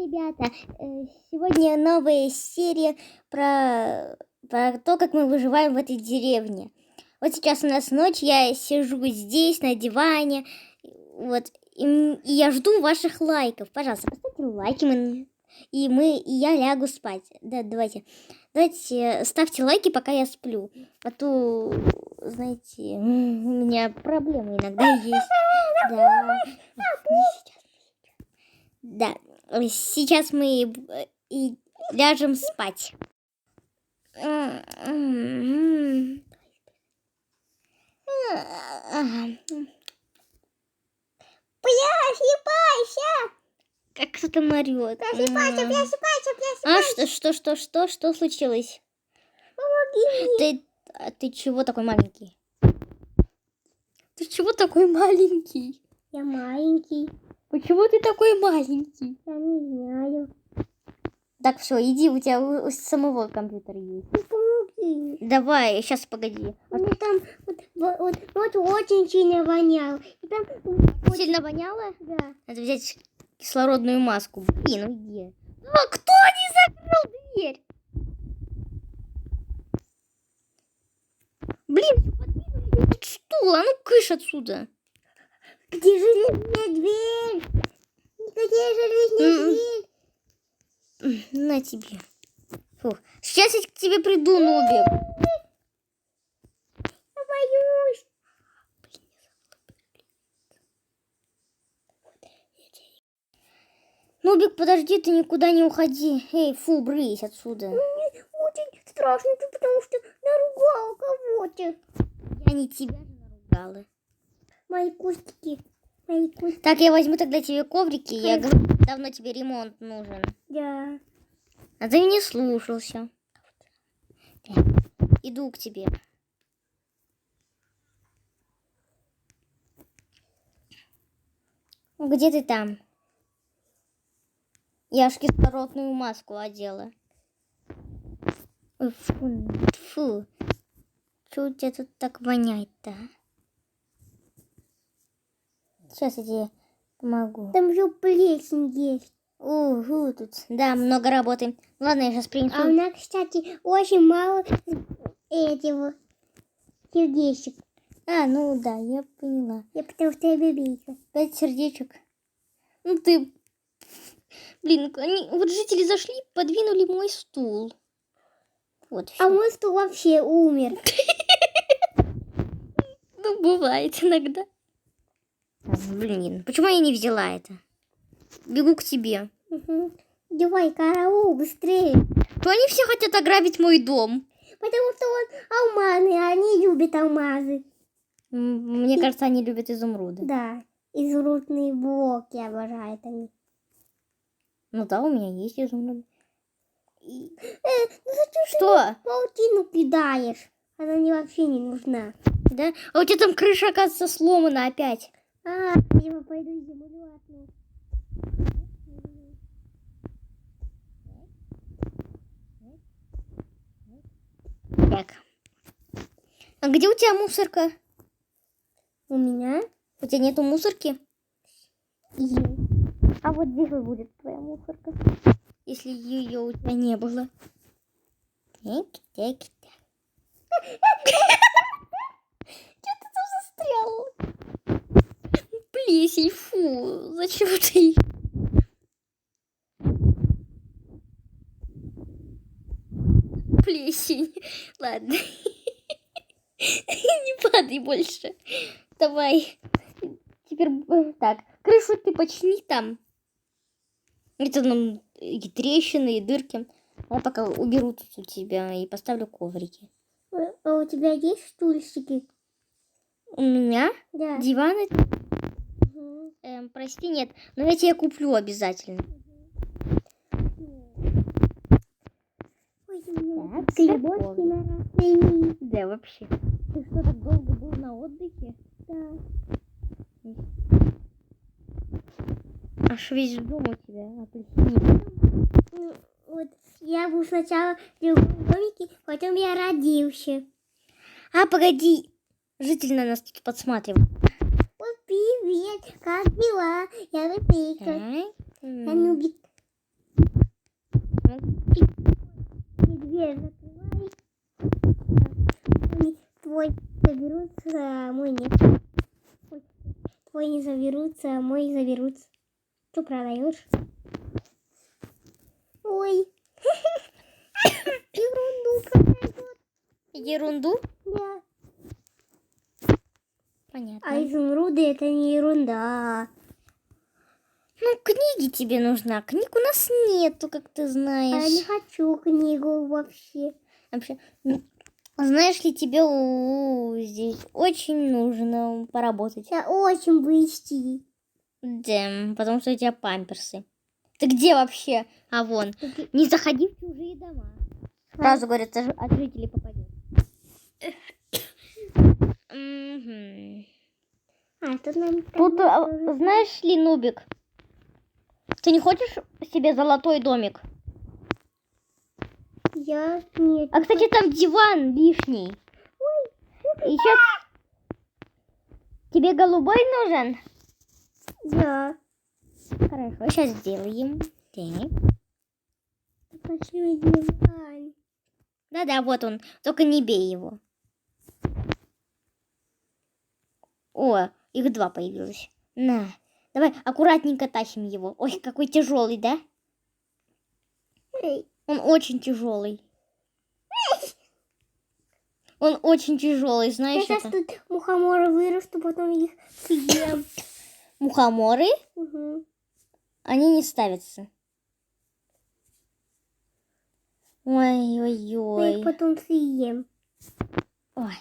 ребята! Сегодня новая серия про то, как мы выживаем в этой деревне. Вот сейчас у нас ночь, я сижу здесь на диване, вот, и я жду ваших лайков. Пожалуйста, поставьте лайки, и я лягу спать. Да, давайте, ставьте лайки, пока я сплю. А то, знаете, у меня проблемы иногда есть. Да, сейчас мы и ляжем спать. Просыпайся! Как кто-то орёт. Просыпайся! Что случилось? Помоги мне. Ты чего такой маленький? Я маленький. Почему ты такой маленький? Я не знаю. Так, все, иди, у тебя у самого компьютер есть. Ну, помоги. Давай, сейчас, погоди. Там вот очень сильно воняло. Сильно воняло? Да. Надо взять кислородную маску. Блин, ну где? А кто не закрыл дверь? Блин, подвинули стул, а ну кыш отсюда. Где железная дверь? Где железная дверь? На тебе. Фух. Сейчас я к тебе приду, Нубик. Я боюсь. Нубик, подожди, ты никуда не уходи. Эй, фу, брысь отсюда. Мне очень страшно, потому что наругала кого-то. Я не тебя же наругала. Мои кустики. Так, я возьму тогда тебе коврики. Я говорю, давно тебе ремонт нужен. Да. А ты не слушался. Иду к тебе. Где ты там? Я ж кислородную маску одела. Ой, фу. Чего у тебя тут так воняет-то? Сейчас я тебе помогу. Там же плесень есть. Угу, тут, да, много работы. Ладно, я сейчас принесу. А у нас, кстати, очень мало этих сердечек. А, ну да, я поняла. Я потому что я бебейка. 5 сердечек. Ну ты... Блин, они... Вот жители зашли, подвинули мой стул. Вот всё. А мой стул вообще умер. Ну, бывает иногда. Блин, почему я не взяла это? Бегу к тебе. Давай, караул, быстрее. То они все хотят ограбить мой дом. Потому что он алмазный, а они любят алмазы. Мне кажется, они любят изумруды. Да, изумрудные блоки обожают они. Ну да, у меня есть изумруды. Что? Паутину кидаешь. Она мне вообще не нужна. Да? А у тебя там крыша, оказывается, сломана опять. Я пойду изумрудную. Так. А где у тебя мусорка? У меня? У тебя нету мусорки? Есть. А вот здесь будет твоя мусорка. Если ее у тебя не было. Так. Что ты там застрял? Плесень, фу. Зачем ты? Плесень. Ладно. Не падай больше. Давай. Теперь так. Крышу ты почини там. Это нам и трещины, и дырки. Я пока уберу тут у тебя и поставлю коврики. А у тебя есть стульчики? У меня? Да. Диваны? Угу. Прости, нет. Но я тебе куплю обязательно. Так, грибочки надо. Да, вообще. Ты что, так долго был на отдыхе? Да. Аж весь дом у тебя апельсин. Вот я был сначала в другом домике, потом я родился. А, погоди. Житель на нас тут подсматривает. Вот привет, как дела? Я Ребекка. Я Нубик. нет. Ой, твой не заберутся, а мой заберутся. Что продаешь? Ой. Ерунду продает. Ерунду? Да. Понятно. А изумруды это не ерунда. Ну, книги тебе нужна. Книг у нас нету, как ты знаешь. А я не хочу книгу вообще. Вообще, знаешь ли, тебе здесь очень нужно поработать. Я очень быстро. Да, потому что у тебя памперсы. Ты где вообще? А вон. Не заходи в чужие дома. Сразу говорят, от жителей попадет. Тут, знаешь ли, Нубик, ты не хочешь себе золотой домик? Я нет. А, кстати, там диван лишний. Ой. И сейчас тебе голубой нужен? Да. Хорошо, сейчас сделаем. Так. Пошли диван. Да-да, вот он. Только не бей его. О, их два появилось. На. Давай аккуратненько тащим его. Ой, какой тяжелый, да? Он очень тяжелый. Он очень тяжелый, знаешь. Я сейчас тут мухоморы вырасту, потом их съем. Мухоморы? Угу. Они не ставятся. Ой-ой-ой. Я их потом съем. Ой,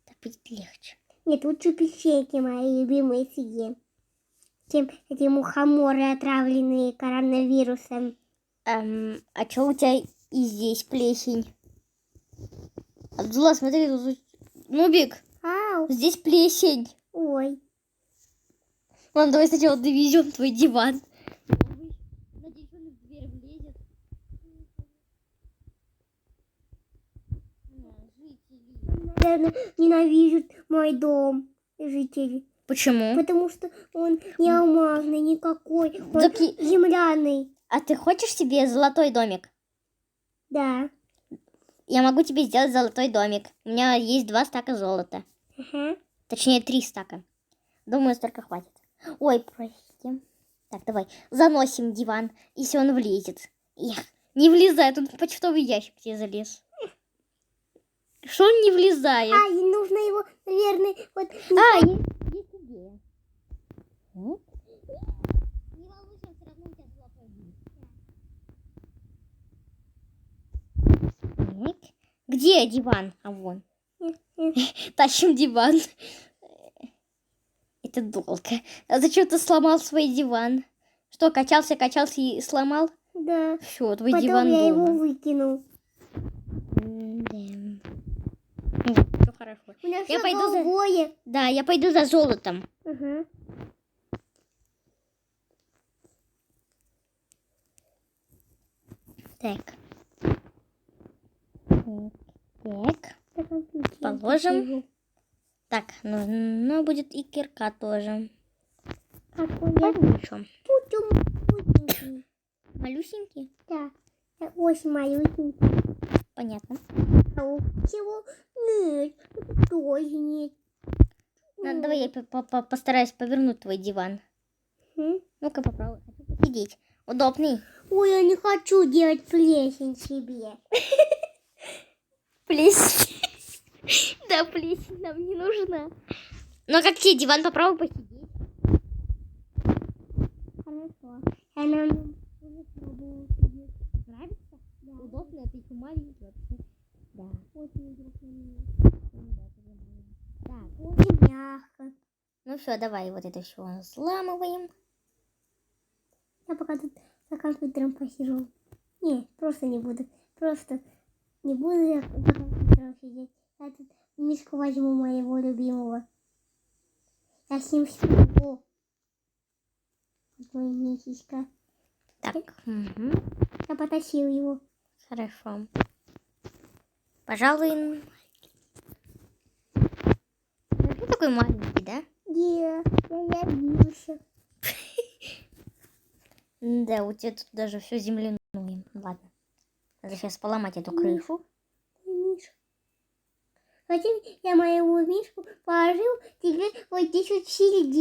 так будет легче. Нет, лучше печеньки мои любимые съем, чем эти мухоморы, отравленные коронавирусом. А что у тебя и здесь плесень? Абдулла, смотри, тут Нубик. Ау. Здесь плесень. Ой. Ладно, давай сначала довезем твой диван. Надеюсь, он в дверь влезет. Наверное, ненавидят мой дом жители. Почему? Потому что он не алмазный никакой, он земляный. А ты хочешь себе золотой домик? Да. Я могу тебе сделать золотой домик. У меня есть 2 стака золота. Точнее, 3 стака. Думаю, столько хватит. Ой, прости. Так, давай. Заносим диван, если он влезет. Эх, не влезает, он в почтовый ящик тебе залез. Что он не влезает? А, и нужно его, наверное, вот... есть идея. Не волнуйся, все равно у тебя золотой будет. Где диван? А вон. Тащим диван. Это долго. А зачем ты сломал свой диван? Что, качался и сломал? Да. Все, твой потом диван я дома. Его выкинул. Да. Все хорошо. У меня я пойду голубое. Да, я пойду за золотом. Угу. Так. Так. Положим. Так, нужно будет и кирка тоже. Какой я? Малюсенький? Да. Очень малюсенький. Понятно. Чего? Нет, тоже нет. Давай я постараюсь повернуть твой диван. Ну-ка попробуй. Хочу посидеть. Удобный. Ой, я не хочу делать плесень себе. Плесень. Да, плесень нам не нужна. Ну, как тебе диван? Попробуй посидеть. Хорошо. Я нам попробую сидеть. Нравится? Да. Удобно, это еще маленький вообще. Да. Очень удобно. Так, очень мягко. Ну все, давай вот это все сламываем. Я пока тут за компьютером посижу. Не, просто не буду. Просто не буду я за компьютером сидеть. Я тут мишку возьму моего любимого. Я с ним сплю. Вот мой мишечка. Так. Угу. Я потащил его. Хорошо. Пожалуй. Ты такой маленький, да? Я обиделся. Да, у тебя тут даже все земляное. Ладно. Надо сейчас поломать эту крышу. Миша. А Потім я мою мішку положив, тільки ось здесь вот в середине.